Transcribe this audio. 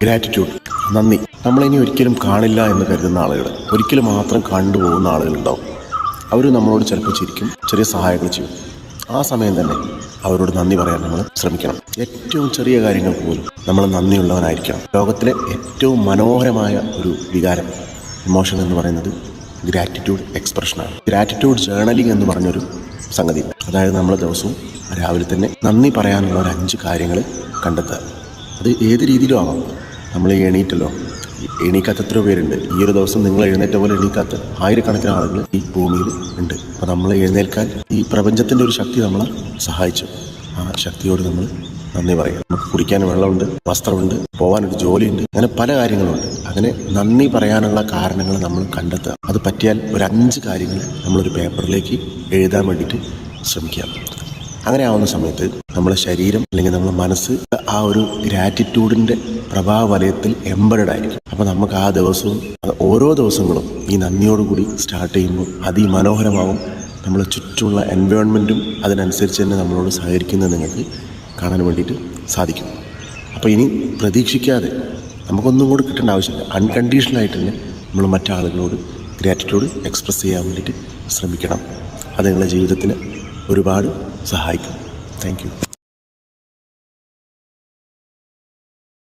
Gratitude, നന്ദി. നമ്മളിനി ഒരിക്കലും കാണില്ല എന്ന് കരുതുന്ന ആളുകൾ, ഒരിക്കലും മാത്രം കണ്ടുപോകുന്ന ആളുകളുണ്ടാവും. അവർ നമ്മളോട് ചിലപ്പോൾ ചിരിക്കും, ചെറിയ സഹായങ്ങൾ ചെയ്യും. ആ സമയം തന്നെ അവരോട് നന്ദി പറയാൻ നമ്മൾ ശ്രമിക്കണം. ഏറ്റവും ചെറിയ കാര്യങ്ങൾ പോലും നമ്മൾ നന്ദിയുള്ളവനായിരിക്കണം. ലോകത്തിലെ ഏറ്റവും മനോഹരമായ ഒരു വികാരം, ഇമോഷൻ എന്ന് പറയുന്നത് ഗ്രാറ്റിറ്റ്യൂഡ് എക്സ്പ്രഷനാണ്. ഗ്രാറ്റിറ്റ്യൂഡ് ജേർണലിംഗ് എന്ന് പറഞ്ഞൊരു സംഗതി. അതായത് നമ്മൾ ദിവസവും രാവിലെ തന്നെ നന്ദി പറയാനുള്ള ഒരു 5 കാര്യങ്ങൾ കണ്ടെത്തുക. അത് ഏത് രീതിയിലും ആവാം. നമ്മൾ എണീറ്റല്ലോ, എണീക്കാത്ത എത്രയോ പേരുണ്ട്. ഈ ഒരു ദിവസം നിങ്ങൾ എഴുന്നേറ്റ പോലെ എണീക്കാത്ത ആയിരക്കണക്കിന് ആളുകൾ ഈ ഭൂമിയിൽ ഉണ്ട്. അപ്പോൾ നമ്മൾ എഴുന്നേൽക്കാൻ ഈ പ്രപഞ്ചത്തിൻ്റെ ഒരു ശക്തി നമ്മളെ സഹായിച്ചു. ആ ശക്തിയോട് നമ്മൾ നന്ദി പറയുക. നമുക്ക് കുടിക്കാൻ വെള്ളമുണ്ട്, വസ്ത്രമുണ്ട്, പോകാനൊരു ജോലിയുണ്ട്, അങ്ങനെ പല കാര്യങ്ങളുണ്ട്. അങ്ങനെ നന്ദി പറയാനുള്ള കാരണങ്ങൾ നമ്മൾ കണ്ടെത്തുക. അത് പറ്റിയാൽ ഒരു 5 കാര്യങ്ങൾ നമ്മളൊരു പേപ്പറിലേക്ക് എഴുതാൻ വേണ്ടിയിട്ട് ശ്രമിക്കുക. അങ്ങനെ ആവുന്ന സമയത്ത് നമ്മുടെ ശരീരം അല്ലെങ്കിൽ നമ്മുടെ മനസ്സ് ആ ഒരു ഗ്രാറ്റിറ്റ്യൂഡിൻ്റെ പ്രഭാവ വലയത്തിൽ എംബഡഡ് ആയിരിക്കും. അപ്പോൾ നമുക്ക് ആ ദിവസവും ഓരോ ദിവസങ്ങളും ഈ നന്ദിയോടുകൂടി സ്റ്റാർട്ട് ചെയ്യുമ്പോൾ അതിമനോഹരമാവും. നമ്മളെ ചുറ്റുമുള്ള എൻവയോൺമെൻറ്റും അതിനനുസരിച്ച് തന്നെ നമ്മളോട് സഹകരിക്കുന്നത് നിങ്ങൾക്ക് കാണാൻ വേണ്ടിയിട്ട് സാധിക്കും. അപ്പോൾ ഇനി പ്രതീക്ഷിക്കാതെ, നമുക്കൊന്നും കൂടി കിട്ടേണ്ട ആവശ്യമില്ല, അൺകണ്ടീഷണലായിട്ട് തന്നെ നമ്മൾ മറ്റാളുകളോട് ഗ്രാറ്റിറ്റ്യൂഡ് എക്സ്പ്രസ് ചെയ്യാൻ വേണ്ടിയിട്ട് ശ്രമിക്കണം. അത് നിങ്ങളുടെ ജീവിതത്തിന് ഒരുപാട് സഹായിക്കും. Thank you.